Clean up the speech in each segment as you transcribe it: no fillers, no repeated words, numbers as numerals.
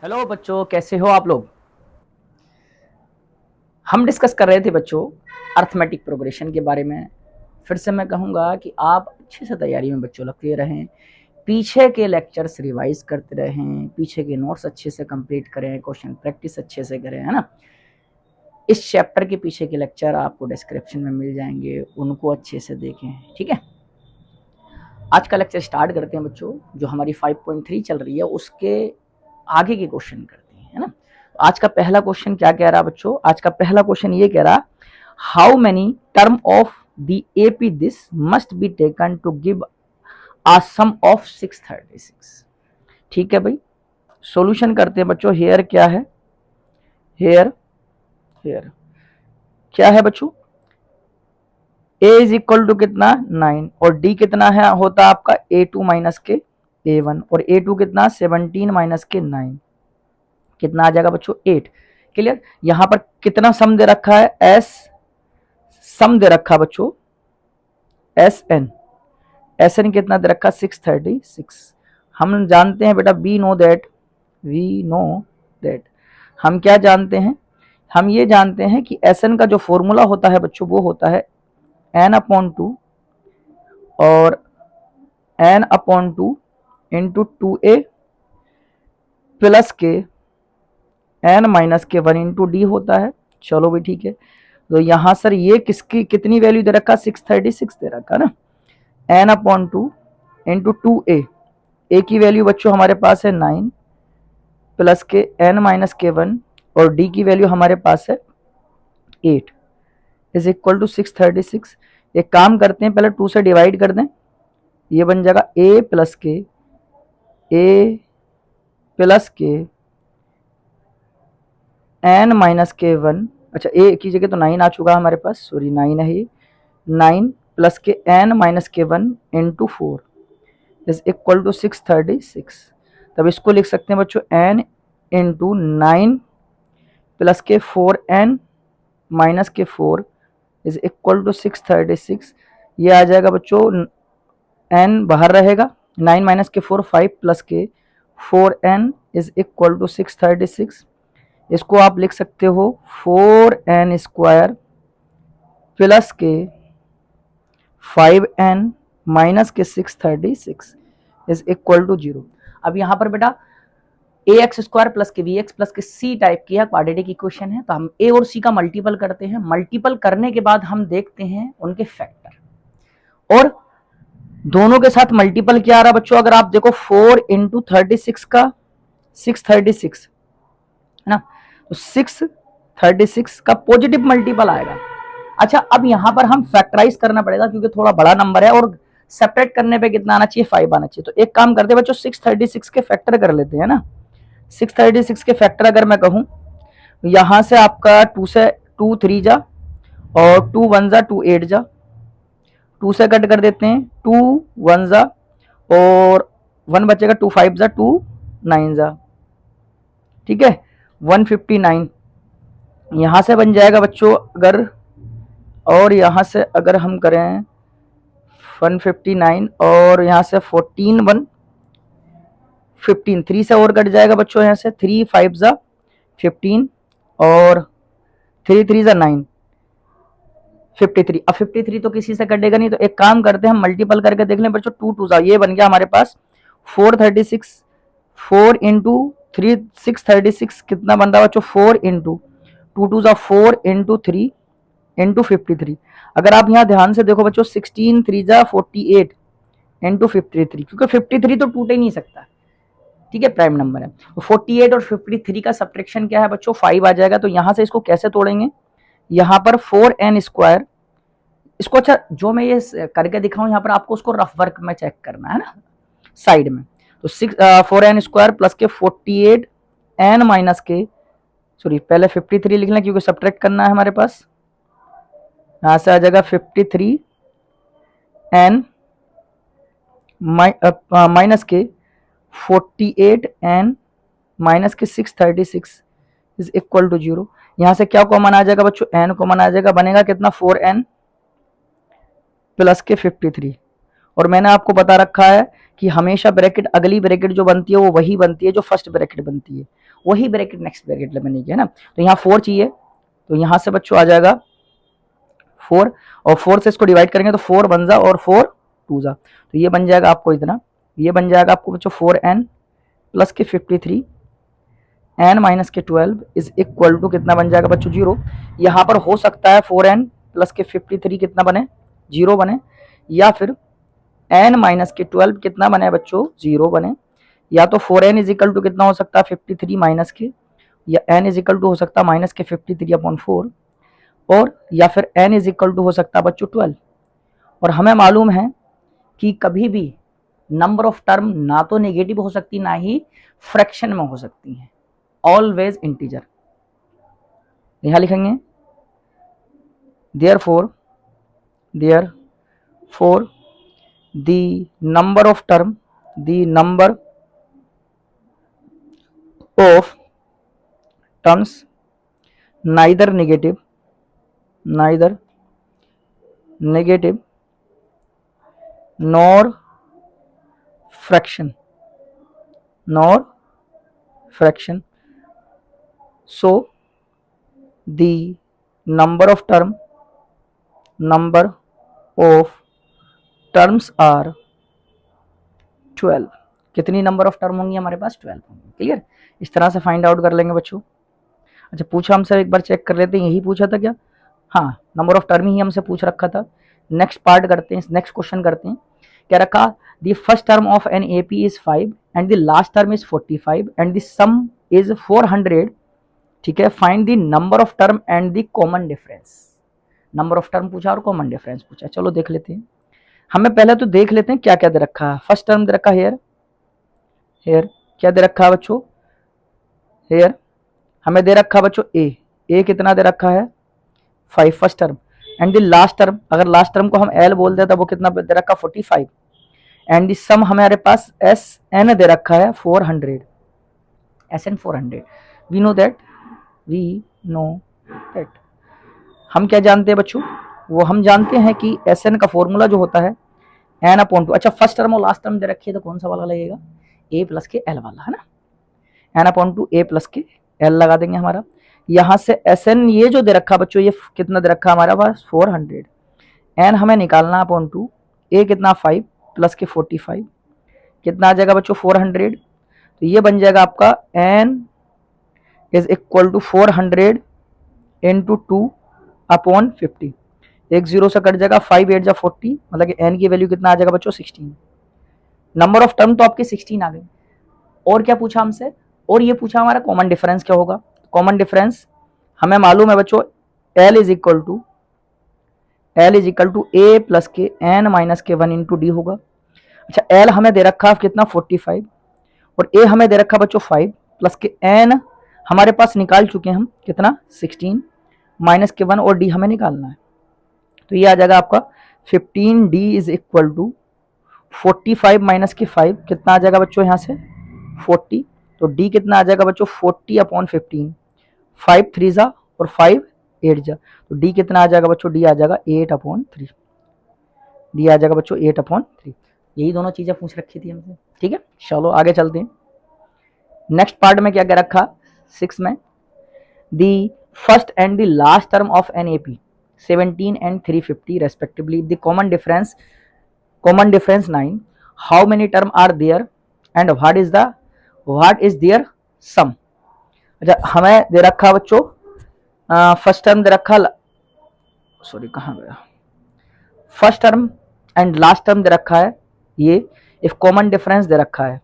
Hello बच्चों, कैसे हो आप लोग। हम डिस्कस कर रहे थे बच्चों अर्थमेटिक प्रोग्रेशन के बारे में। फिर से मैं कहूँगा कि आप अच्छे से तैयारी में बच्चों लगते रहें, पीछे के लेक्चर्स रिवाइज करते रहें, पीछे के नोट्स अच्छे से कंप्लीट करें, क्वेश्चन प्रैक्टिस अच्छे से करें, है ना। इस चैप्टर के पीछे के लेक्चर आपको डिस्क्रिप्शन में मिल जाएंगे, उनको अच्छे से देखें, ठीक है। आज का लेक्चर स्टार्ट करते हैं बच्चों। जो हमारी 5.3 चल रही है उसके आगे के क्वेश्चन करते हैं, है ना। आज का पहला क्वेश्चन क्या कह रहा बच्चों, आज का पहला क्वेश्चन ये कह रहा, how many term of the AP this must be taken to give a sum of 636। ठीक है भाई, सॉल्यूशन करते हैं बच्चों। हेयर क्या है, हेयर हेयर क्या है बच्चों, a इज इक्वल टू कितना 9 और d कितना है होता आपका a2 माइनस के a1 और a2 कितना 17 माइनस के 9, कितना आ जाएगा बच्चों 8। क्लियर। यहां पर कितना सम दे रखा है, s सम दे रखा बच्चों sn कितना दे रखा 636। हम जानते हैं बेटा, वी नो दैट हम क्या जानते हैं, हम ये जानते हैं कि sn का जो फॉर्मूला होता है बच्चों वो होता है n/2 और n/2 इंटू 2a प्लस के n माइनस के 1 इंटू डी होता है। चलो भी ठीक है, तो यहां सर ये किसकी कितनी वैल्यू दे रखा 636 दे रखा ना, n/2 इंटू 2a की वैल्यू बच्चों हमारे पास है 9 प्लस के n माइनस के 1 और d की वैल्यू हमारे पास है 8 इज इक्वल टू 636। एक काम करते हैं, पहले 2 से डिवाइड कर दें, ये बन जाएगा a प्लस के n माइनस के 1, अच्छा a की जगह तो 9 आ चुका हमारे पास, सॉरी 9 है ये, 9 प्लस के n माइनस के 1 इंटू 4 इज इक्वल टू 636। तब इसको लिख सकते हैं बच्चों n इंटू 9 प्लस के 4n माइनस के 4 इज इक्वल टू 636। ये आ जाएगा बच्चों, n बाहर रहेगा, 9 माइनस के 4 5 प्लस के 4n इज इक्वल टू 636। इसको आप लिख सकते हो 4n स्क्वायर प्लस के 5n माइनस के 636 इज इक्वल टू 0। अब यहां पर बेटा ax² प्लस के bx प्लस के c टाइप की है क्वाड्रेटिक इक्वेशन है, तो हम a और c का मल्टीपल करते हैं। मल्टीपल करने के बाद हम देखते हैं उनके फैक्टर, और दोनों के साथ मल्टीपल क्या आ रहा बच्चों, अगर आप देखो 4 इंटू 36 का 636 है ना, तो 636 का पॉजिटिव मल्टीपल आएगा। अच्छा, अब यहां पर हम फैक्टराइज करना पड़ेगा क्योंकि थोड़ा बड़ा नंबर है और सेपरेट करने पे कितना आना चाहिए 5 आना चाहिए। तो एक काम करते हैं बच्चों, 636 के फैक्टर कर लेते हैं ना। 636 के फैक्टर अगर मैं कहूं, यहां से आपका 2 से 2 3 जा और 2 1 जा 2 8 जा, 2 से कट कर देते हैं 2 1 जा और 1 बचेगा 2 5 जा 2 9 जा, ठीक है 159। यहां से बन जाएगा बच्चों अगर, और यहां से अगर हम करें 159 और यहां से 14 1 15, 3 से और कट जाएगा बच्चों, यहां से 3 5 जा 15 और 3 3 जा 9 53। अब 53 तो किसी से कटेगा नहीं, तो एक काम करते हैं हम मल्टीपल करके देख लें बच्चों, 2 2 जा, ये बन गया हमारे पास 436, 4 इंटू 3 636 कितना बन रहा बच्चों 4 इंटू 2 2 जा 4 इंटू 3 इंटू 53। अगर आप यहाँ ध्यान से देखो बच्चों 16 3 जा 48 इंटू 53, क्योंकि 53 तो टूट ही नहीं सकता, ठीक है प्राइम नंबर है। तो 48 और 53 का सब्ट्रैक्शन क्या है बच्चों 5 आ जाएगा। तो यहां से इसको कैसे तोड़ेंगे, यहाँ पर 4n स्क्वायर, इसको अच्छा जो मैं ये करके दिखाऊं यहाँ पर आपको उसको रफ वर्क में चेक करना है ना साइड में। तो 4n स्क्वायर प्लस के 48 n माइनस के, सॉरी पहले 53 लिख लें क्योंकि सब्ट्रैक्ट करना है हमारे पास, यहां से आ जाएगा 53 n माइनस के 48 n माइनस के 636 इज इक्वल टू 0। यहां से क्या कॉमन आ जाएगा बच्चों, n कॉमन आ जाएगा, बनेगा कितना 4n प्लस के 53। और मैंने आपको बता रखा है कि हमेशा ब्रैकेट, अगली ब्रैकेट जो बनती है वो वही बनती है जो फर्स्ट ब्रैकेट बनती है, वही ब्रैकेट नेक्स्ट ब्रैकेट मैंने किया ना। तो यहाँ 4 चाहिए, तो यहाँ से बच्चों आ जाएगा 4, और 4 से इसको डिवाइड करेंगे तो 4 बन जा और 4 2 जा, तो ये बन जाएगा आपको इतना, ये बन जाएगा आपको बच्चों 4n प्लस के 53 n माइनस के 12 इज इक्वल टू कितना बन जाएगा बच्चों 0। यहाँ पर हो सकता है 4n प्लस के 53 कितना बने 0 बने, या फिर n माइनस के 12 कितना बने बच्चों 0 बने, या तो 4n इज इक्वल टू कितना हो सकता है 53 माइनस के, या n इज इक्वल टू हो सकता है माइनस के 53 अपॉन 4, और या फिर n इज इक्वल टू हो सकता है बच्चों 12। और हमें मालूम है कि कभी भी नंबर ऑफ टर्म ना तो नेगेटिव हो सकती ना ही फ्रैक्शन में हो सकती है, ऑलवेज इंटीजर। यहां लिखेंगे therefore the number of term of terms neither negative nor fraction so the number of terms are 12। कितनी नंबर ऑफ टर्म होंगी हमारे पास 12 होंगी। क्लियर, इस तरह से फाइंड आउट कर लेंगे बच्चों। अच्छा पूछा हमसे, एक बार चेक कर लेते हैं, यही पूछा था क्या? हाँ, नंबर ऑफ टर्म ही हमसे पूछ रखा था। नेक्स्ट पार्ट करते हैं, नेक्स्ट क्वेश्चन करते हैं। क्या रखा? The first term of an AP is 5 and the last term is 45 and the some is 400। ठीक है, find the number of term and the common difference. Number of term पूछा और कॉमन डिफरेंस पूछा। चलो देख लेते हैं, हमें पहले तो देख लेते हैं क्या क्या दे रखा है। फर्स्ट टर्म दे रखा है हेयर क्या दे रखा है बच्चों? हेयर हमें दे रखा है बच्चों ए कितना दे रखा है 5 first term, and the last term, अगर लास्ट टर्म को हम एल बोल देता वो कितना दे रखा 45, एंड द सम हमारे पास एस एन दे रखा है 400, S N 400। We know that हम क्या जानते हैं बच्चों? वो हम जानते हैं कि एस एन का फॉर्मूला जो होता है एन अपॉन 2। अच्छा फर्स्ट टर्म और लास्ट टर्म दे रखी है तो कौन सा वाला लगेगा? ए प्लस के एल वाला, है ना। एन अपॉन 2 ए प्लस के एल लगा देंगे हमारा। यहां से एस एन ये जो दे रखा बच्चों, ये कितना दे रखा हमारा पास 400, एन हमें निकालना अपॉन 2, ए कितना 5 प्लस के 45 कितना आ जाएगा बच्चों 400। तो ये बन जाएगा आपका N is equal to 400 into 2 upon 50। एक जीरो से कट जाएगा, 5 8 जा 40, मतलब कि एन की वैल्यू कितना आ जाएगा बच्चों 16। नंबर ऑफ टर्म तो आपके 16 आ गए। और क्या पूछा हमसे? और ये पूछा हमारा कॉमन डिफरेंस क्या होगा। कॉमन डिफरेंस हमें मालूम है बच्चों L is equal to A plus के एन माइनस के 1 इंटू डी होगा। अच्छा L हमें दे रखा कितना 45, और A हमें दे रखा बच्चों 5 प्लस के एन हमारे पास निकाल चुके हैं हम कितना 16 माइनस के 1, और D हमें निकालना है। तो ये आ जाएगा आपका 15D is equal to 45 minus के 5 कितना आ जाएगा बच्चों यहाँ से 40। तो D कितना आ जाएगा बच्चों 40 अपॉन 15, 5 3 जा और 5 8 जा, तो D कितना आ जाएगा बच्चों? D आ जाएगा 8 अपॉन 3। D आ जाएगा बच्चों 8 अपॉन 3। यही दोनों चीजें पूछ रखी थी हमसे। ठीक है, चलो आगे चलते हैं। नेक्स्ट पार्ट में क्या क्या रखा 6 में, the first and the last term of an AP 17 and 350 respectively, the common difference 9, how many term are there and what is their sum. अच्छा हमें दे रखा बच्चों फर्स्ट टर्म दे रखा, सॉरी कहाँ गया, first term and last term दे रखा है, ये इफ कॉमन डिफरेंस दे रखा है।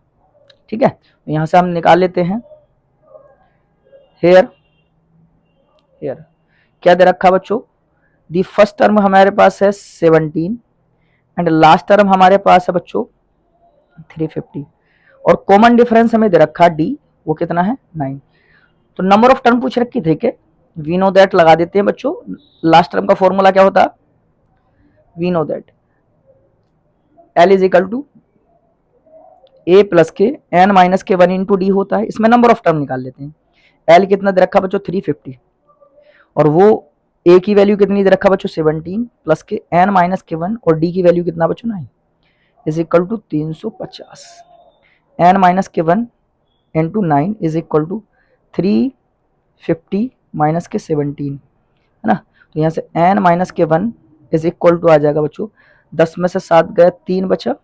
ठीक है, यहां से हम निकाल लेते हैं। हेयर क्या दे रखा बच्चों? दी फर्स्ट टर्म हमारे पास है 17 एंड लास्ट टर्म हमारे पास है बच्चों 350, और कॉमन डिफरेंस हमें दे रखा डी, वो कितना है 9। तो नंबर ऑफ टर्म पूछ रखी, ठीक है, वी नो दैट लगा देते हैं बच्चों। लास्ट टर्म का फॉर्मूला क्या होता? We know that L is equal to A plus के एन माइनस के 1 इंटू डी होता है। इसमें नंबर ऑफ टर्म निकाल लेते हैं। एल कितना दे रखा बच्चों 350, और वो ए की वैल्यू कितनी दे रखा बच्चों 17 प्लस के एन माइनस के 1, और डी की वैल्यू कितना बच्चों 9 is equal to 350। N minus के 1 into 9 is equal to 350 minus के 17 है ना। तो यहाँ से n माइनस के 1 इज इक्वल टू आ जाएगा बच्चों 10 में से 7 गया 3 बचा,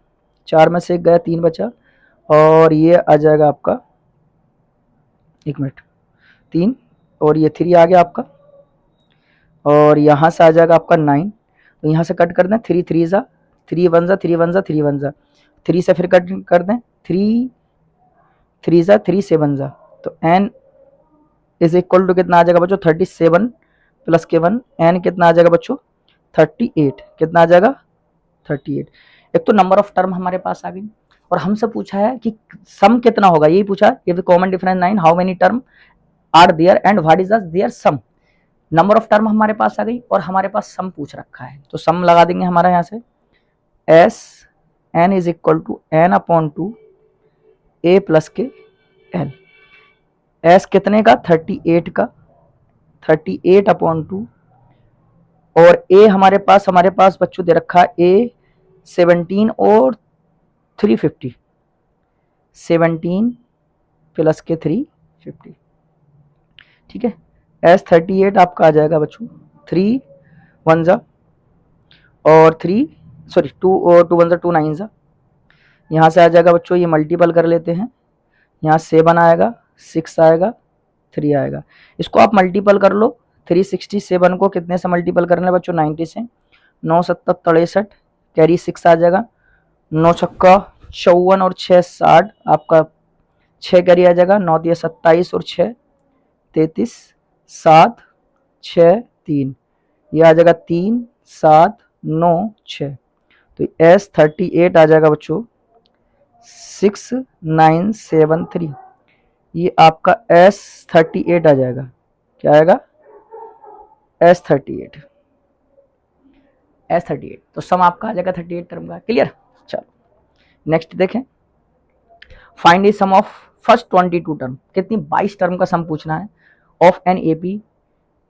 4 में से 1 गया 3 बचा, और ये आ जाएगा आपका 1 मिनट 3, और ये 3 आ गया आपका, और यहाँ से आ जाएगा आपका 9। तो यहाँ से कट कर दें 3 3 ज़ा 3 1 ज़ा 3 1 ज़ा 3 1 ज़ा 3 से फिर कट कर दें 3 3 ज़ा 3 7 ज़ा। तो n इज इक्वल टू कितना आ जाएगा बच्चों 37 प्लस के 1, n कितना आ जाएगा बच्चों 38, कितना आ जाएगा 38। एक तो नंबर ऑफ टर्म हमारे पास आ गई, और हमसे पूछा है कि सम कितना होगा, यही पूछा है। If the common difference 9 how many term are there and what is their sum. Number of term हमारे पास आ गई और हमारे पास सम पूछ रखा है, तो सम लगा देंगे हमारा यहाँ से S N is equal to N upon 2 A plus के एन। एस कितने का 38 का 38 अपॉन 2, और ए हमारे पास बच्चों दे रखा है ए 17 और 350, 17 प्लस के 350, ठीक है। एस 38 आपका आ जाएगा बच्चों 3 1 ज़ा और 3 सॉरी 2 और 2 1 ज़ा 2 9 ज़ा। यहाँ से आ जाएगा बच्चों, ये मल्टीपल कर लेते हैं, यहाँ 7 आएगा 6 आएगा 3 आएगा, इसको आप मल्टीपल कर लो। 367 को कितने से मल्टीपल करना है बच्चों 90 से, 9 7 63 कैरी 6 आ जाएगा, 9 छक्का 54 और 6 60 आपका 6 कैरी आ जाएगा, 9 दिया 27 और 6 33 7 6 3, ये आ जाएगा 3 7 9 6। तो एस 38 आ जाएगा बच्चों 6973, ये आपका एस 38 आ जाएगा। क्या आएगा एस 38, एस 38। तो सम आपका आ जाएगा 38 टर्म का। क्लियर। चलो नेक्स्ट देखें, find the sum of first 22 term. कितनी 22 टर्म का सम पूछना है of an AP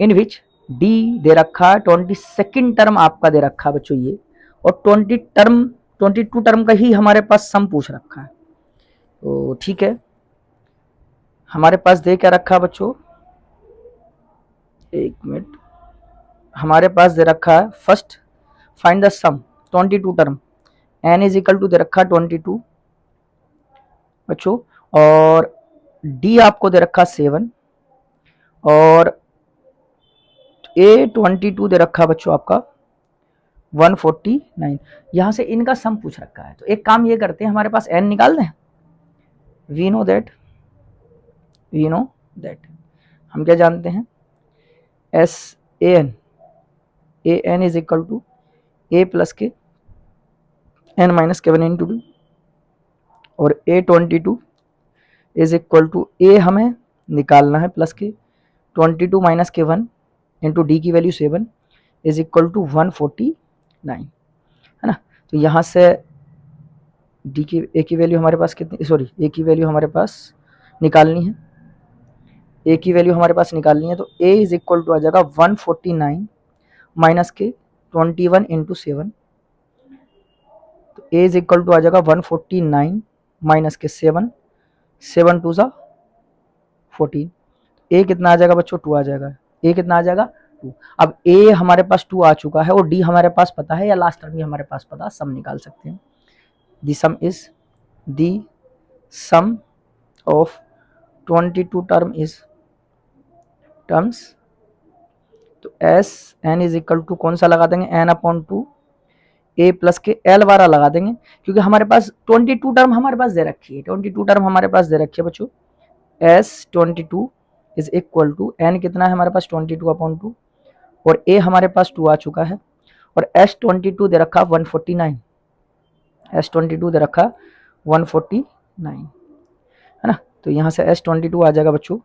in which d दे रखा है, 22 टर्म आपका दे रखा है बच्चों ये, और 22 टर्म का ही हमारे पास सम पूछ रखा है। तो ठीक है, हमारे पास दे क्या रखा है बच्चों, एक मिनट, हमारे पास दे रखा है first find the sum 22 term, n is equal to दे रखा है 22 बच्चों, और डी आपको दे रखा 7, और ए 22 दे रखा बच्चों आपका 149। यहां से इनका सम पूछ रखा है, तो एक काम ये करते हैं, हमारे पास एन निकाल दें। वी नो दैट हम क्या जानते हैं, S A N is equal to A plus के एन माइनस के 1 इंटू टू, और A 22 is equal to A हमें निकालना है प्लस के 22 माइनस के 1 इंटू डी की वैल्यू 7 इज इक्वल टू 149, है ना। तो यहाँ से डी की ए की वैल्यू हमारे पास कितनी, सॉरी ए की वैल्यू हमारे पास निकालनी है, ए की वैल्यू हमारे पास निकालनी है। तो ए इज इक्वल टू आ जाएगा 149 माइनस के 21 इंटू 7, तो ए इज इक्वल टू आ जाएगा 149 माइनस के 7 7 2 ज़ा 14, ए कितना आ जाएगा बच्चों 2 आ जाएगा, ए कितना आ जाएगा 2। अब ए हमारे पास 2 आ चुका है और डी हमारे पास पता है, या लास्ट टर्म भी हमारे पास पता, सम निकाल सकते हैं। The sum is the sum of 22 terms, तो S N is equal to कौन सा लगा देंगे, एन अपॉन 2 ए प्लस के एल वाला लगा देंगे, क्योंकि हमारे पास 22 टर्म हमारे पास दे रखी है, 22 टर्म हमारे पास दे रखी है बच्चों। S 22 is equal to N कितना है हमारे पास 22 अपॉन 2, और ए हमारे पास 2 आ चुका है, और एस 22 दे रखा 149, एस 22 दे रखा 149, है ना। तो यहाँ से एस 22 आ जाएगा बच्चों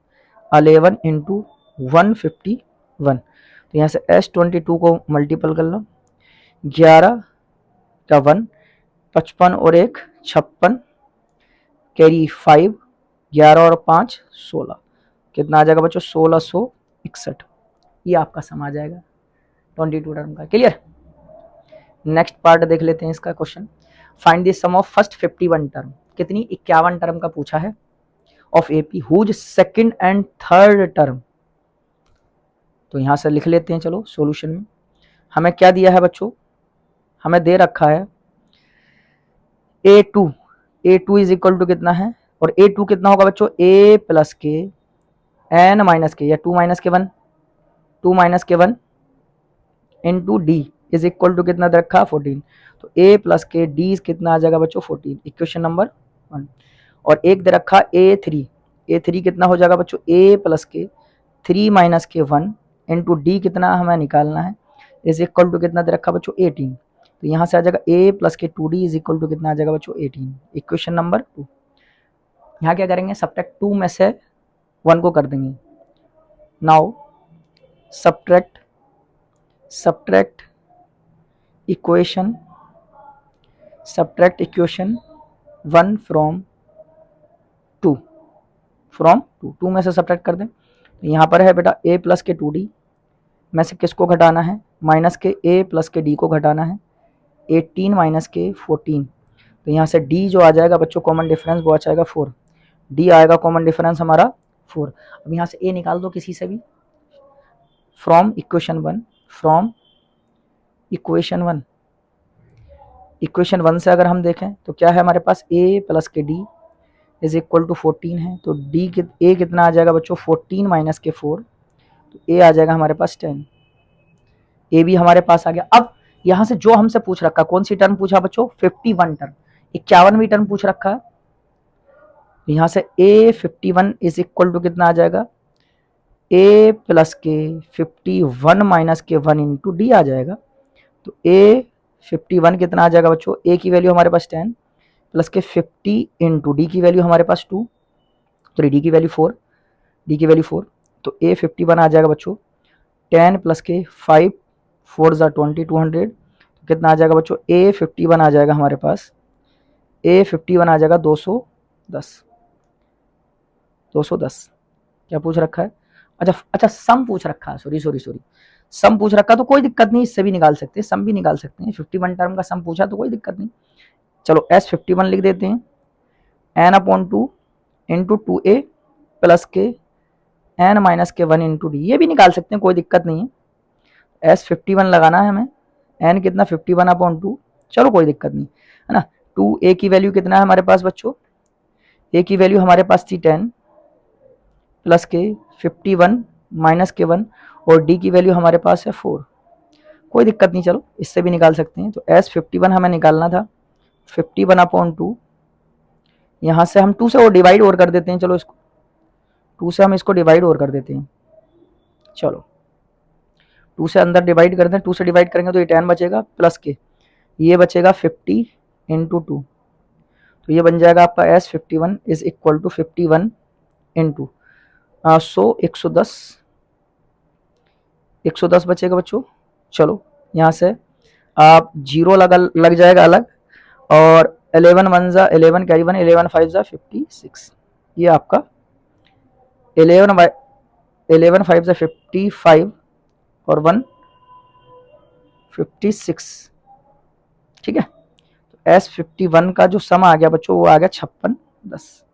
11 इंटू 151, तो यहाँ से एस 22 को मल्टीपल कर लो, 11 का 1 55 और 1 56 कैरी 5 11 और 5 16, कितना आ जाएगा बच्चों 1661, ये आपका सम आ जाएगा 22 टर्म का। क्लियर। नेक्स्ट पार्ट देख लेते हैं इसका question, find the sum of first 51 term. कितनी 51 टर्म का पूछा है of AP whose second and third term. तो यहां से लिख लेते हैं, चलो सॉल्यूशन में हमें क्या दिया है बच्चों, हमें दे रखा है A2 इज इक्वल टू कितना है, और A2 कितना होगा बच्चों, A प्लस के एन माइनस के, या 2 माइनस के 1, 2 माइनस के 1 into D is equal to कितना दे रखा 14। तो A प्लस के डी कितना आ जाएगा बच्चों 14, इक्वेशन नंबर 1। और एक दे रखा A3 कितना हो जाएगा बच्चों, A प्लस के 3 माइनस के 1 इंटू डी कितना हमें निकालना है, इज इक्वल टू कितना दे रखा बच्चों 18। तो यहाँ से आ जाएगा A प्लस के 2D इज इक्वल टू कितना आ जाएगा बच्चों 18, इक्वेशन नंबर 2। यहाँ क्या करेंगे, सब्ट्रैक्ट 2 में से 1 को कर देंगे। नाउ सब्ट्रैक्ट इक्वेशन 1 फ्रॉम 2 2 में से सब्ट्रैक्ट कर दें। तो यहाँ पर है बेटा A प्लस के 2D में से किसको घटाना है, माइनस के A प्लस के D को घटाना है, 18 माइनस के 14। तो यहाँ से D जो आ जाएगा बच्चों कॉमन डिफरेंस वो आ जाएगा 4, D आएगा कॉमन डिफरेंस हमारा 4। अब यहाँ से A निकाल दो किसी से भी, फ्रॉम इक्वेशन 1 से अगर हम देखें तो क्या है हमारे पास, A प्लस के D इज इक्वल टू 14 है। तो A कितना आ जाएगा बच्चों 14 माइनस के 4, तो A आ जाएगा हमारे पास 10, A भी हमारे पास आ गया। अब यहाँ से जो हमसे पूछ रखा, कौन सी टर्म पूछा बच्चों, 51 टर्म, 51वीं टर्म पूछ रखा है। यहाँ से A51 इज इक्वल टू कितना आ जाएगा, A प्लस के 51 माइनस के 1 इंटू डी आ जाएगा। तो A51 कितना आ जाएगा बच्चों, A की वैल्यू हमारे पास 10 प्लस के 50 इंटू डी की वैल्यू हमारे पास 2, तो डी की वैल्यू 4, तो A51 आ जाएगा बच्चों 10 प्लस के 5 4 ज़ा 20 200। तो कितना आ जाएगा बच्चों, A51 आ जाएगा हमारे पास, A51 आ जाएगा 210। क्या पूछ रखा है, अच्छा सम पूछ रखा है, सॉरी सम पूछ रखा, तो कोई दिक्कत नहीं, इससे भी निकाल सकते हैं, सम भी निकाल सकते हैं। 51 टर्म का सम पूछा तो कोई दिक्कत नहीं, चलो S51 लिख देते हैं, n/2 इंटू 2A प्लस के n माइनस के 1 इंटू डी, ये भी निकाल सकते हैं, कोई दिक्कत नहीं है। S51 लगाना है हमें, n कितना 51/2, चलो कोई दिक्कत नहीं है ना। 2A की वैल्यू कितना है हमारे पास बच्चों, A की वैल्यू हमारे पास थी 10 प्लस के 51 माइनस के 1, और D की वैल्यू हमारे पास है 4, कोई दिक्कत नहीं, चलो इससे भी निकाल सकते हैं। तो S51 हमें निकालना था 51/2, यहाँ से हम 2 से और डिवाइड और कर देते हैं, चलो इसको 2 से हम इसको डिवाइड और कर देते हैं, चलो 2 से अंदर डिवाइड करते हैं, 2 से डिवाइड करेंगे तो ये 10 बचेगा, प्लस के ये बचेगा 50 इंटू 2, तो ये बन जाएगा आपका S51 is equal to 51 into 110 बचेगा बच्चों। चलो यहाँ से आप 0 लग जाएगा अलग, और 11 1 ज़ा 11 कैरी 1, 11 5 ज़ा 56, ये आपका 11 5 ज़ा 55 और 1 56, ठीक है। तो S51 का जो सम आ गया बच्चों वो आ गया 56 10,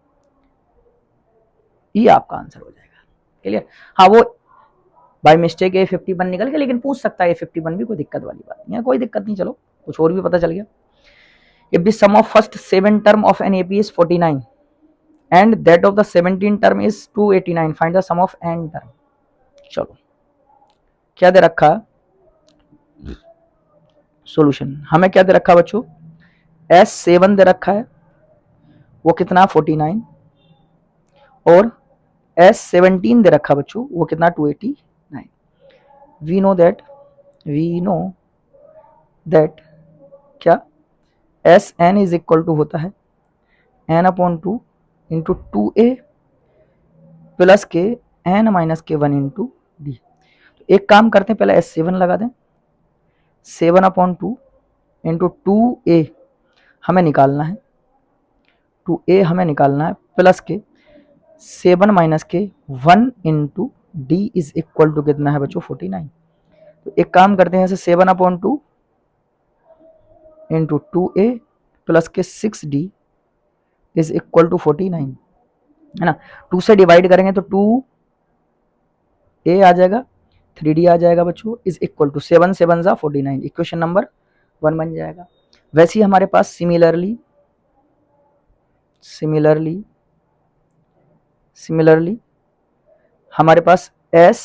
ये आपका आंसर हो जाएगा, क्लियर। हाँ वो बाय मिस्टेक A51 निकल गया, लेकिन पूछ सकता है A51 भी, कोई दिक्कत वाली बात नहीं है, कोई दिक्कत नहीं, चलो कुछ और भी पता चल गया। If the sum of first 7 term of an AP is 49 and that of the 17 term is 289, find the sum of n term। चलो क्या दे रखा सॉल्यूशन, हमें क्या दे रखा बच्चों, S7 दे रखा है, वो कितना 49, और S17 दे रखा बच्चों, वो कितना 289। we know that क्या Sn इज इक्वल टू होता है n/2 इंटू 2A प्लस के n माइनस के 1 इंटू डी। तो एक काम करते हैं, पहले S7 लगा दें, 7/2 इंटू 2A हमें निकालना है, 2A हमें निकालना है, प्लस के 7 माइनस के 1 into D is equal to कितना है बच्चों 49। तो एक काम करते हैं, 7/2 इंटू 2A प्लस के 6D इज इक्वल टू 49, है ना। 2 से डिवाइड करेंगे तो 2a आ जाएगा, 3d आ जाएगा बच्चों, इज इक्वल टू 7 7 जा 49, इक्वेशन नंबर 1 बन जाएगा। वैसे ही हमारे पास सिमिलरली हमारे पास s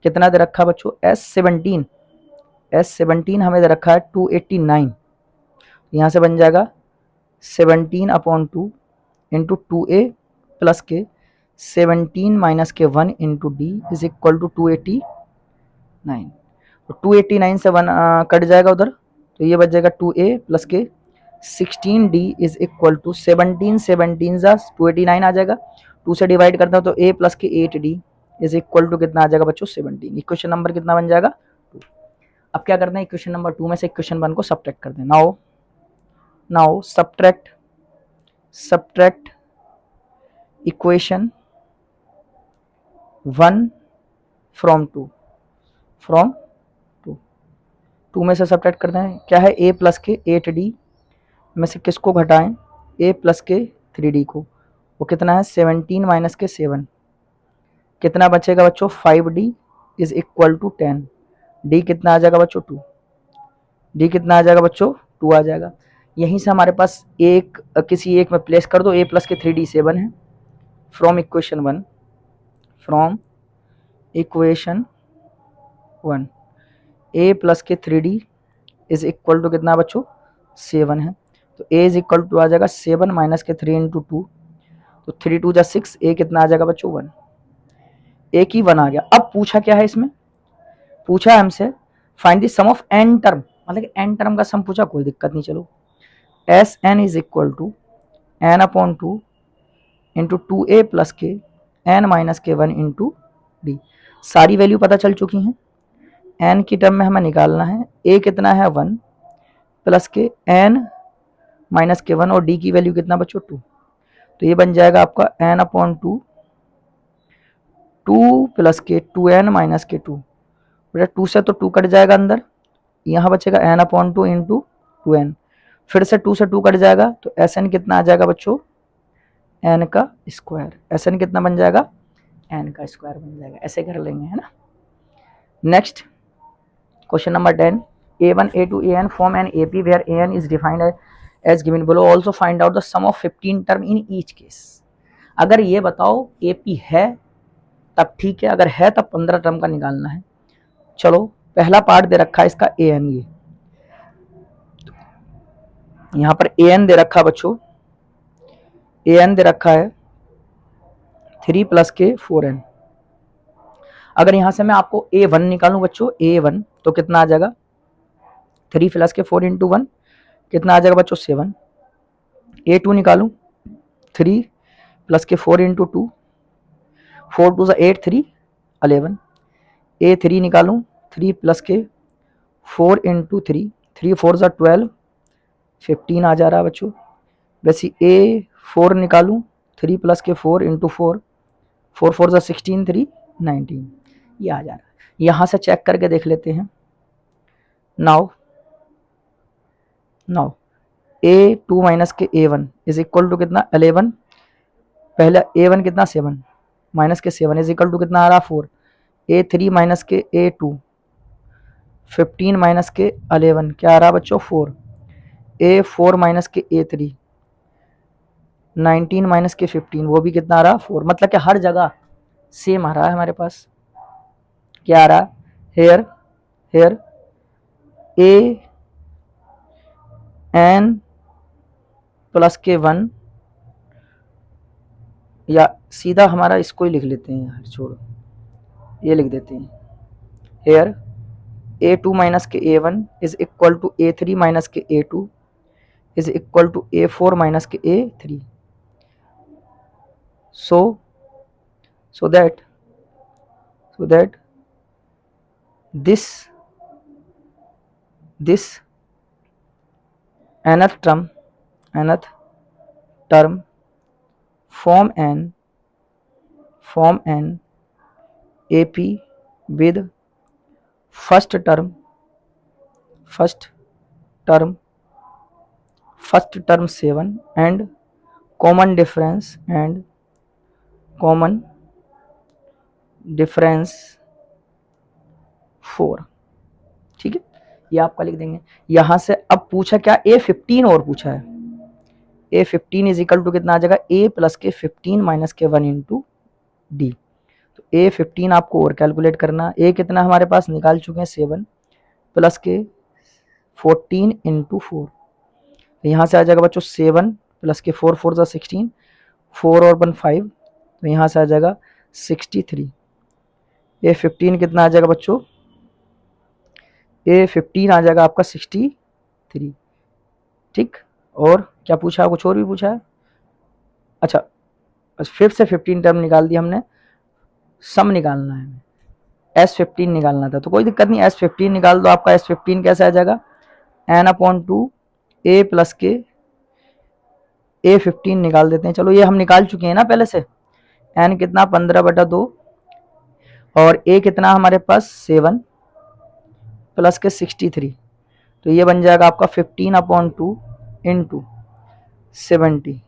कितना दे रखा है बच्चों, S17 हमें दे रखा है 289, यहाँ से बन जाएगा 17/2 इंटू 2a प्लस के 17 माइनस के 1 into D is equal to 289। तो 289 से 1 कट जाएगा उधर, तो ये बच जाएगा 2a प्लस के 16d इज इक्वल टू 17 17 जा 289 आ जाएगा। 2 से डिवाइड करता हूँ तो a प्लस के 8d इज इक्वल टू कितना आ जाएगा बच्चों 17। इक्वेशन नंबर कितना बन जाएगा 2। अब क्या करना है, इक्वेशन नंबर 2 में से इक्वेशन 1 को सब्ट्रैक्ट कर देना। नाउ सब्ट्रैक्ट इक्वेशन 1 फ्रॉम 2 में से सब्ट्रैक्ट करते हैं। क्या है, a प्लस के 8d में से किसको घटाएं, a प्लस के 3d को, वो कितना है 17 माइनस के 7, कितना बचेगा बच्चों 5d is equal to 10, d कितना आ जाएगा बच्चों 2, d कितना आ जाएगा बच्चों 2 आ जाएगा। यहीं से हमारे पास एक किसी एक में प्लेस कर दो, a प्लस के 3d 7 है, फ्रॉम इक्वेशन 1 a प्लस के 3d इज इक्वल टू कितना बच्चों 7 है, तो a इज इक्वल टू आ जाएगा 7 माइनस के 3 इंटू 2, तो 3 2 जा 6, a कितना आ जाएगा बच्चों 1, a की 1 आ गया। अब पूछा क्या है, इसमें पूछा हमसे find the sum of n term, मतलब n टर्म का सम पूछा, कोई दिक्कत नहीं, चलो S N is equal to n/2 into 2a plus के n माइनस के 1 इंटू डी। सारी वैल्यू पता चल चुकी हैं, n की टर्म में हमें निकालना है, a कितना है 1 प्लस के n माइनस के 1 और d की वैल्यू कितना बच्चों 2, तो ये बन जाएगा आपका n/2 2 प्लस के 2n माइनस के 2, बेटा 2 से तो 2 कट जाएगा अंदर, यहाँ बचेगा n/2 इंटू 2n, फिर से 2 से 2 कट जाएगा तो Sn कितना आ जाएगा बच्चों n का स्क्वायर, Sn कितना बन जाएगा n का स्क्वायर बन जाएगा, ऐसे कर लेंगे, है ना। Next question number 10, a1 a2 an form an AP where an is defined as given below, also find out the sum of 15 term in each case। अगर ये बताओ AP है तब ठीक है, अगर है तब 15 टर्म का निकालना है। चलो पहला पार्ट दे रखा है इसका an, ये यहाँ पर an दे रखा बच्चों, an दे रखा है 3 प्लस के 4n। अगर यहां से मैं आपको a1 निकालूं बच्चों, a1 तो कितना आ जाएगा 3 प्लस के 4 इंटू 1 कितना आ जाएगा बच्चों 7। a2 निकालूं 3 प्लस के 4 इंटू 2, 4 2 8 3 11। a3 निकालूं 3 प्लस के 4 इंटू 3, 3 4 12 15 आ जा रहा है बच्चों। वैसे a4 निकालूं 3 प्लस के 4 इंटू 4, 4 4 16 3 19, ये आ जा रहा है। यहां से चेक करके देख लेते हैं। नाउ a2 माइनस के a1 इज इक्वल टू कितना 11, पहले a1 कितना 7 माइनस के 7 इज इक्वल टू कितना आ रहा 4, a3 माइनस के a2 15 माइनस के 11 क्या आ रहा बच्चों 4, a4 माइनस के a3 19 माइनस के 15 वो भी कितना आ रहा 4, मतलब कि हर जगह सेम आ रहा है हमारे पास। क्या आ रहा हेयर a n प्लस के 1, या सीधा हमारा इसको ही लिख लेते हैं यार, छोड़ो ये लिख देते हैं, हेयर a2 माइनस के a1 is equal to a3 minus के a2 is equal to a4 minus के a3, so that this nth term form an AP with first term 7 and common difference common difference 4। ठीक है, ये आपका लिख देंगे। यहां से अब पूछा क्या, A15 और पूछा है। A15 इज इक्वल टू कितना आ जाएगा, A प्लस के 15 माइनस के 1 इंटू डी। तो A15 आपको और कैलकुलेट करना। A कितना हमारे पास निकाल चुके हैं 7 प्लस के 14 इंटू 4। तो यहाँ से आ जाएगा बच्चों 7 प्लस के 4 4 ज़ा 16, 4 और 1 5, तो यहाँ से आ जाएगा 63। A15 कितना आ जाएगा बच्चों, A15 आ जाएगा आपका 63। ठीक, और क्या पूछा, कुछ और भी पूछा है। अच्छा, फिर से 15 टर्म निकाल दिया हमने, सम निकालना है, S15 निकालना था, तो कोई दिक्कत नहीं, S15 निकाल दो। आपका S15 कैसे आ जाएगा, n/2 A प्लस के A15 निकाल देते हैं। चलो ये हम निकाल चुके हैं ना पहले से। n कितना 15/2 और A कितना हमारे पास 7 प्लस के 63, तो ये बन जाएगा आपका 15/2 इंटू 70।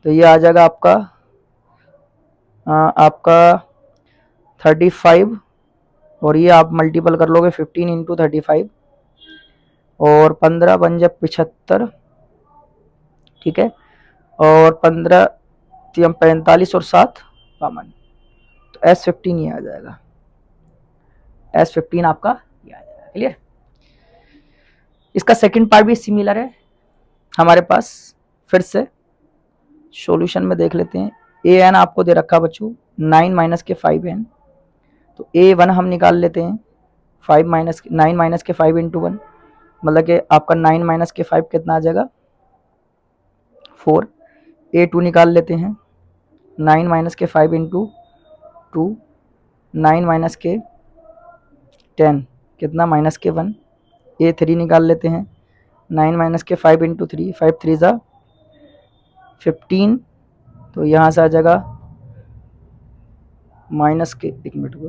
तो ये आ जाएगा आपका 35, और ये आप मल्टीपल कर लोगे 15 इंटू 35, और 15 बन जाए 75। ठीक है, और 15 45 और 7 52, तो S15 ये आ जाएगा, S15 आपका ये आ जाएगा। क्लियर। इसका सेकंड पार्ट भी सिमिलर है हमारे पास, फिर से सॉल्यूशन में देख लेते हैं। an आपको दे रखा बच्चों 9 माइनस के 5n, तो a1 हम निकाल लेते हैं 9 माइनस के 5 इंटू 1, मतलब कि आपका 9 माइनस के 5 कितना आ जाएगा 4। a2 निकाल लेते हैं 9 माइनस के 5 इंटू 2, 9 माइनस के 10 कितना माइनस के 1। a3 निकाल लेते हैं 9 माइनस के 5 इंटू 3, 5 3 ज़ा 15, तो यहाँ से आ जाएगा माइनस के, एक मिनट को,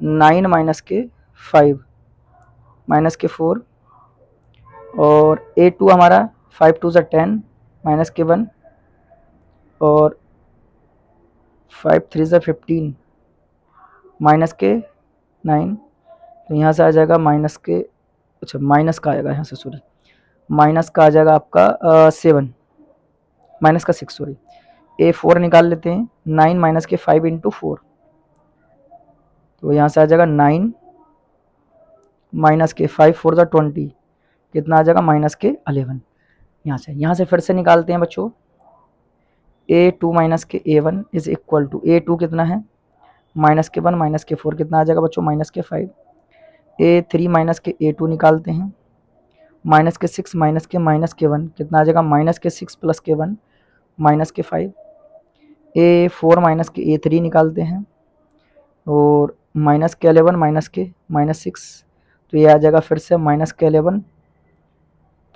9 माइनस के 5 माइनस के 4, और a2 हमारा 5 2 ज़ा 10 माइनस के 1, और 5 3 ज़ा 15 माइनस के 9, तो यहाँ से आ जाएगा माइनस के, अच्छा माइनस का आएगा यहाँ से, सॉरी माइनस का आ जाएगा आपका 7 माइनस का 6, सॉरी। a4 निकाल लेते हैं 9 माइनस के 5 इंटू 4, तो यहाँ से आ जाएगा 9 माइनस के 5 4 ज़ा 20, कितना आ जाएगा माइनस के 11। यहाँ से फिर से निकालते हैं बच्चों, a2 माइनस के a1 is equal to, a2 कितना है माइनस के 1 माइनस के 4, कितना आ जाएगा बच्चों माइनस के 5। a3 माइनस के a2 निकालते हैं, माइनस के 6 माइनस के 1, कितना आ जाएगा माइनस के 6 प्लस के 1 माइनस के 5। a4 माइनस के a3 निकालते हैं, और माइनस के 11 माइनस के -6, तो ये आ जाएगा फिर से माइनस के 11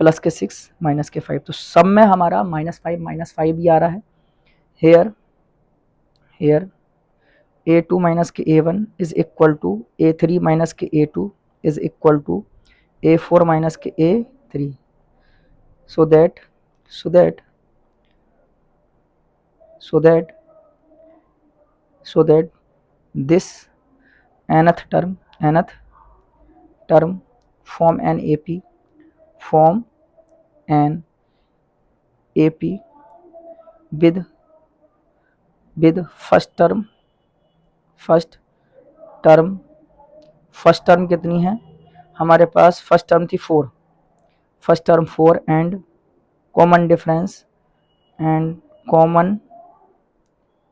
प्लस के 6 माइनस के 5, तो सब में हमारा -5 ही आ रहा है। हेयर a2 माइनस के a1 is equal to a3 minus के a2 is equal to a4 minus के a3, so that this nth term form an AP with first term कितनी है हमारे पास, फर्स्ट टर्म थी 4, first term 4 and common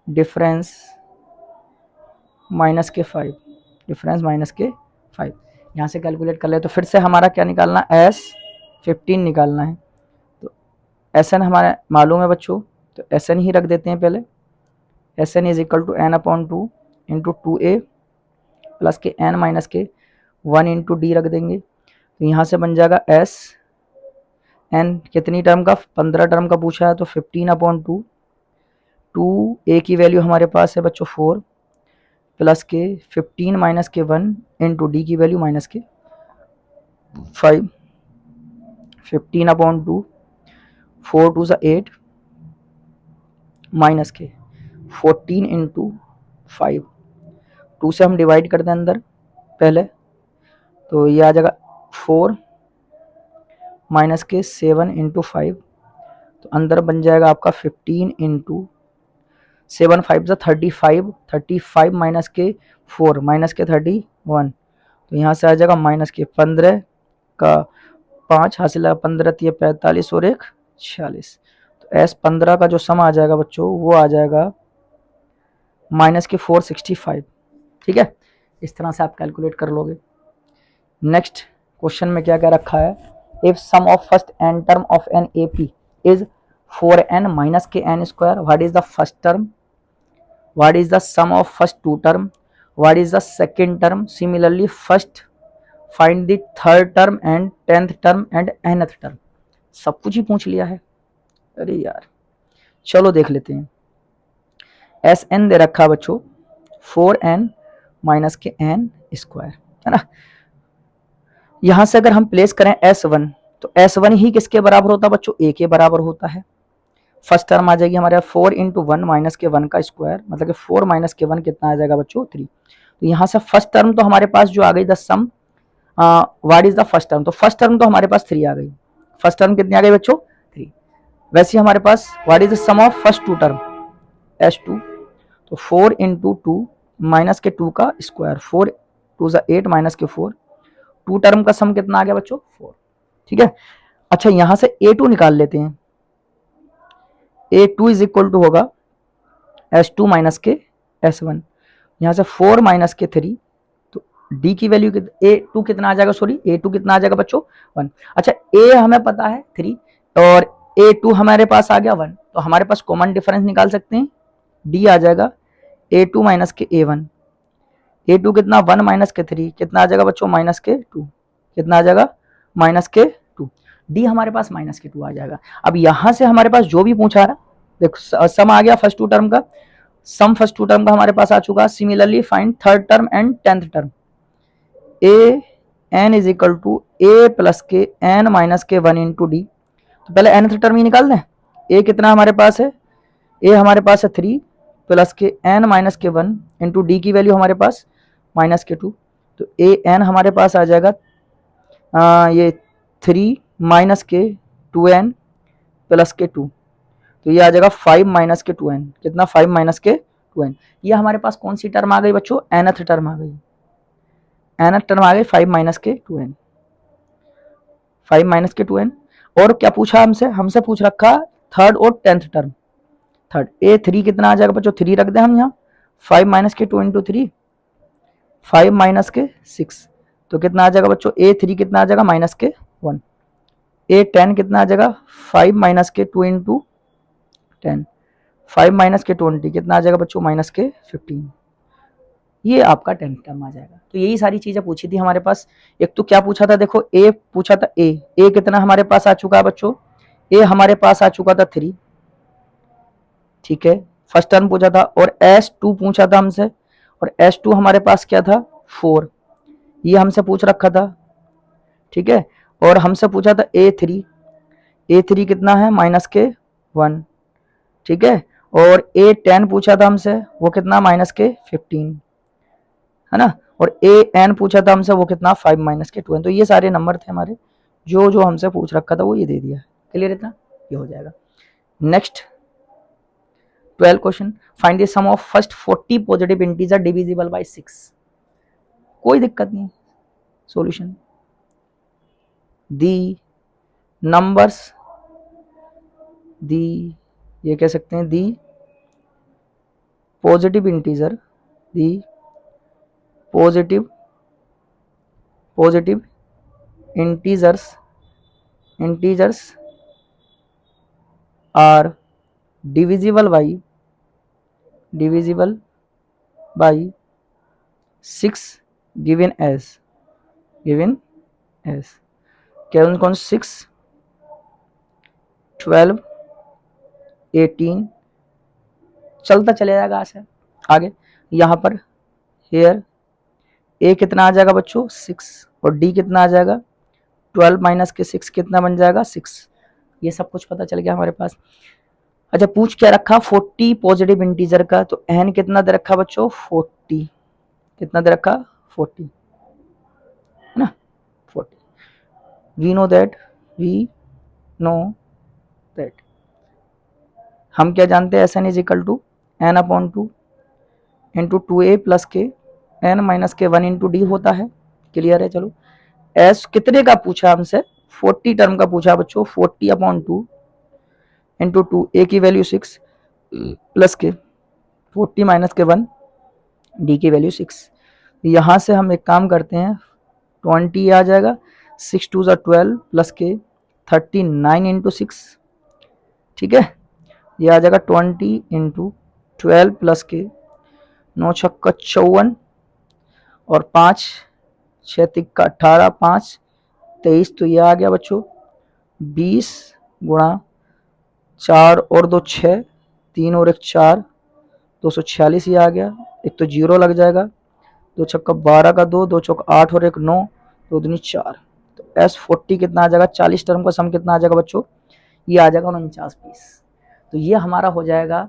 difference minus के 5, यहाँ से calculate कर ले। तो फिर से हमारा क्या निकालना, S15 निकालना है। तो Sn हमारा मालूम है बच्चों, तो Sn ही रख देते हैं पहले। Sn is equal to n/2 into 2a plus के n माइनस के 1 इंटू डी रख देंगे, तो यहाँ से बन जाएगा Sn कितनी टर्म का, 15 टर्म का पूछा है, तो 15/2, 2a की वैल्यू हमारे पास है बच्चों 4 प्लस के 15 माइनस के 1 इंटू डी की वैल्यू माइनस के 5, 15/2, 4 2 ज़ा 8 माइनस के 14 इंटू 5, 2 से हम डिवाइड करते हैं अंदर पहले, तो ये आ जाएगा 4 माइनस के 7 इंटू 5, तो अंदर बन जाएगा आपका 15 इंटू 7 5 से 35, 35 माइनस के 4 माइनस के 31, तो यहाँ से आ जाएगा माइनस के 15 का 5 हासिल है 15 ये 45 और 1 46, तो S15 का जो सम आ जाएगा बच्चों वो आ जाएगा माइनस के 465। ठीक है, इस तरह से आप कैलकुलेट कर लोगे। नेक्स्ट क्वेश्चन में क्या क्या रखा है, if sum of first N term of an AP is 4n minus के n square, what is the first term, what is the sum of first two term, what is the second term, similarly first find the third term and 10th term and nth term. सब कुछ ही पूछ लिया है। अरे यार चलो देख लेते हैं। Sn दे रखा है बच्चों 4n माइनस के n स्क्वायर, है ना। यहां से अगर हम प्लेस करें S1, तो S1 ही किसके बराबर होता है बच्चों, a के बराबर होता है। फर्स्ट टर्म आ जाएगी हमारे 4 इंटू 1 माइनस के 1 का स्क्वायर, मतलब कि 4 माइनस के 1 कितना आ जाएगा बच्चों 3। तो यहाँ से फर्स्ट टर्म तो हमारे पास जो आ गई the sum what is the first term, तो फर्स्ट टर्म तो हमारे पास 3 आ गई। फर्स्ट टर्म कितनी आ गई बच्चों 3। वैसे हमारे पास what is the sum of first two term S2, तो 4 इंटू 2 माइनस के 2 का स्क्वायर, 4 2 8 माइनस के 4, टू टर्म का सम कितना आ गया बच्चों 4। ठीक है, अच्छा यहां से A2 निकाल लेते हैं। A2 इज इक्वल टू होगा S2 माइनस के S1, यहाँ से 4 माइनस के 3, तो D की वैल्यू A2 कितना आ जाएगा, सॉरी A2 कितना आ जाएगा बच्चों 1। अच्छा A हमें पता है 3 और A2 हमारे पास आ गया 1, तो हमारे पास कॉमन डिफरेंस निकाल सकते हैं, D आ जाएगा A2 माइनस के A1, A2 कितना 1 माइनस के 3 कितना आ जाएगा बच्चों माइनस के 2, कितना आ जाएगा माइनस के 2, D हमारे पास माइनस के 2 आ जाएगा। अब यहां से हमारे पास जो भी पूछा रहा, देखो सम आ गया फर्स्ट टू टर्म का, सम फर्स्ट टू टर्म का हमारे पास आ चुका। Similarly find third term and 10th term, A N is equal to A plus के एन माइनस के 1 इंटू डी, तो पहले nth टर्म ही निकाल दें। ए कितना हमारे पास है, ए हमारे पास है 3 प्लस के एन माइनस के 1 इंटू डी की वैल्यू हमारे पास माइनस के 2, तो ए एन हमारे पास आ जाएगा ये 3 माइनस के 2n प्लस के 2, तो ये आ जाएगा 5 माइनस के 2n, कितना 5 माइनस के 2n। ये हमारे पास कौन सी टर्म आ गई बच्चों, nth टर्म आ गई, nth टर्म आ गई 5 माइनस के 2n, 5 माइनस के 2n। और क्या पूछा हमसे, हमसे पूछ रखा थर्ड और 10th टर्म। थर्ड A3 कितना आ जाएगा बच्चों, 3 रख दें हम यहाँ, 5 माइनस के 2 इंटू 3 5 माइनस के 6, तो कितना आ जाएगा बच्चों A3 कितना आ जाएगा माइनस के 1। A10 कितना आ जाएगा 5 माइनस के 2 इंटू 10, 5 माइनस के 20 कितना आ जाएगा बच्चों माइनस के 15, ये आपका 10th टर्म आ जाएगा। तो यही सारी चीजें पूछी थी हमारे पास। एक तो क्या पूछा था, देखो ए पूछा था, ए कितना हमारे पास आ चुका है बच्चों, ए हमारे पास आ चुका था 3, ठीक है फर्स्ट टर्म पूछा था, और S2 पूछा था हमसे, और S2 हमारे पास क्या था 4, ये हमसे पूछ रखा था, ठीक है। और हमसे पूछा था A3 कितना है माइनस के 1, ठीक है। और A10 पूछा था हमसे, वो कितना माइनस के 15, है ना। और AN पूछा था हमसे, वो कितना 5 माइनस के 2n। तो ये सारे नंबर थे हमारे, जो जो हमसे पूछ रखा था वो ये दे दिया। क्लियर इतना, ये हो जाएगा। Next 12 question, find the sum of first 40 positive integer divisible by 6। कोई दिक्कत नहीं, सॉल्यूशन दी नंबर्स, दी ये कह सकते हैं the positive integer, the positive integers are divisible by 6 given as कौन कौन 6 12 18 चलता चले जाएगा आगे। यहाँ पर हेयर ए कितना आ जाएगा बच्चों 6, और डी कितना आ जाएगा 12 माइनस के 6 कितना बन जाएगा 6। ये सब कुछ पता चल गया हमारे पास। अच्छा पूछ क्या रखा, 40 पॉजिटिव इंटीजर का, तो n कितना दे रखा बच्चों, 40, कितना दे रखा 40 है ना, 40। वी नो दैट हम क्या जानते हैं, Sn is equal to n upon 2 into 2a plus के n माइनस के 1 इंटू डी होता है। क्लियर है। चलो एस कितने का पूछा हमसे, 40 टर्म का पूछा बच्चों, 40 अपॉन 2 इंटू 2, ए की वैल्यू 6 प्लस के 40 माइनस के 1, डी की वैल्यू 6। यहाँ से हम एक काम करते हैं, 20 आ जाएगा, 6 2 12 प्लस के 39 इंटू 6, ठीक है। ये आ जाएगा 20 इंटू 12 प्लस के 9 छक्का 54 और 5 6 तिक्का 18, 5 23, तो ये आ गया बच्चों 20 गुणा 4 और 2 6, 3 और 1 4, 246 ये आ गया। एक तो जीरो लग जाएगा, 2 छक्का 12 का 2, 2 चौक 8 और 1 9, 2 दूनी 4। तो S40 कितना आ जाएगा, 40 टर्म का सम कितना आ जाएगा बच्चों, ये आ जाएगा 49 पीस। तो ये हमारा हो जाएगा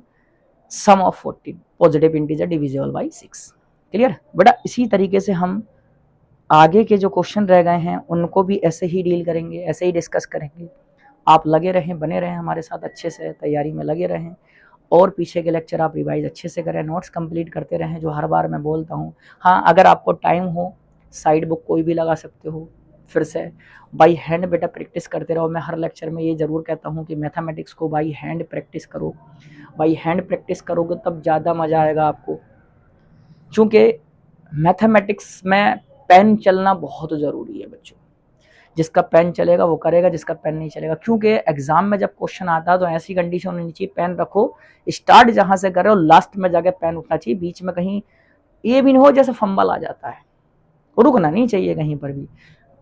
sum of 40 positive integer divisible by 6। Clear बेटा। इसी तरीके से हम आगे के जो क्वेश्चन रह गए हैं उनको भी ऐसे ही डील करेंगे, ऐसे ही डिस्कस करेंगे। आप लगे रहें, बने रहें हमारे साथ, अच्छे से तैयारी में लगे रहें, और पीछे के लेक्चर आप रिवाइज अच्छे से करें, नोट्स कंप्लीट करते रहें, जो हर बार मैं बोलता हूँ। हाँ, अगर आपको टाइम हो साइड बुक कोई भी लगा सकते हो, फिर से बाई हैंड बेटा प्रैक्टिस करते रहो। मैं हर लेक्चर में ये ज़रूर कहता हूँ कि मैथमेटिक्स को बाई हैंड प्रैक्टिस करो। बाई हैंड प्रैक्टिस करोगे तब ज़्यादा मज़ा आएगा आपको, क्योंकि मैथमेटिक्स में पेन चलना बहुत ज़रूरी है बच्चों। जिसका पेन चलेगा वो करेगा, जिसका पेन नहीं चलेगा, क्योंकि एग्जाम में जब क्वेश्चन आता है तो ऐसी कंडीशन होनी चाहिए, पेन रखो, स्टार्ट जहां से करे और लास्ट में जाके पेन उठना चाहिए, बीच में कहीं ये भी नहीं हो जैसे फंबल आ जाता है, रुकना नहीं चाहिए कहीं पर भी,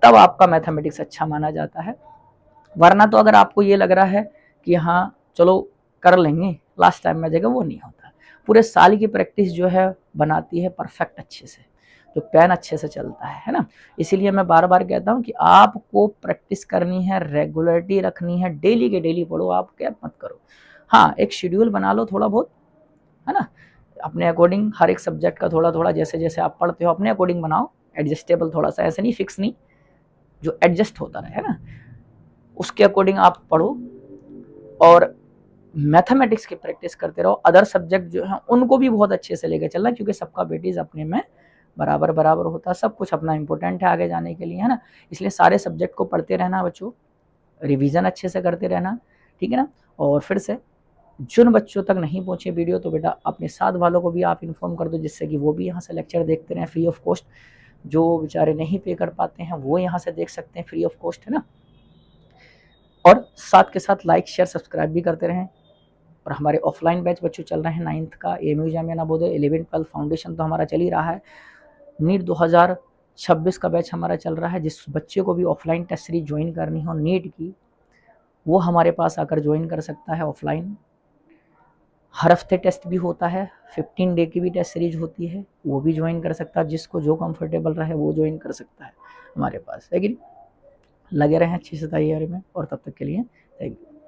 तब आपका मैथमेटिक्स अच्छा माना जाता है। वरना तो अगर आपको ये लग रहा है कि हाँ चलो कर लेंगे लास्ट टाइम में जाएगा, वो नहीं होता। पूरे साल की प्रैक्टिस जो है बनाती है परफेक्ट अच्छे से, तो पेन अच्छे से चलता है ना। इसीलिए मैं बार बार कहता हूँ कि आपको प्रैक्टिस करनी है, रेगुलरिटी रखनी है, डेली के डेली पढ़ो, आप गैप मत करो। हाँ, एक शेड्यूल बना लो थोड़ा बहुत, है ना, अपने अकॉर्डिंग हर एक सब्जेक्ट का थोड़ा थोड़ा, जैसे जैसे आप पढ़ते हो अपने अकॉर्डिंग बनाओ, एडजस्टेबल थोड़ा सा, ऐसे नहीं फिक्स नहीं, जो एडजस्ट होता रहे, है ना, उसके अकॉर्डिंग आप पढ़ो। और मैथमेटिक्स की प्रैक्टिस करते रहो। अदर सब्जेक्ट जो है उनको भी बहुत अच्छे से लेकर चलना, क्योंकि सबका वेटेज अपने में बराबर बराबर होता है, सब कुछ अपना इंपॉर्टेंट है आगे जाने के लिए, है ना। इसलिए सारे सब्जेक्ट को पढ़ते रहना बच्चों, रिवीजन अच्छे से करते रहना, ठीक है ना। और फिर से जिन बच्चों तक नहीं पहुंचे वीडियो, तो बेटा अपने साथ वालों को भी आप इन्फॉर्म कर दो, जिससे कि वो भी यहाँ से लेक्चर देखते रहें फ्री ऑफ कॉस्ट। जो बेचारे नहीं पे कर पाते हैं वो यहाँ से देख सकते हैं फ्री ऑफ कॉस्ट, है ना। और साथ के साथ लाइक शेयर सब्सक्राइब भी करते रहें। और हमारे ऑफलाइन बैच बच्चों चल रहे हैं 9th का एएमयू जामिया नवोदय, 11 12 फाउंडेशन तो हमारा चल ही रहा है, नीट 2026 का बैच हमारा चल रहा है। जिस बच्चे को भी ऑफलाइन टेस्ट सीरीज ज्वाइन करनी हो नीट की, वो हमारे पास आकर ज्वाइन कर सकता है ऑफलाइन। हर हफ्ते टेस्ट भी होता है, 15 डे की भी टेस्ट सीरीज होती है, वो भी ज्वाइन कर सकता है। जिसको जो कंफर्टेबल रहे वो ज्वाइन कर सकता है हमारे पास, लेकिन लगे रहें अच्छी से तैयारी में। और तब तक के लिए थैंक यू।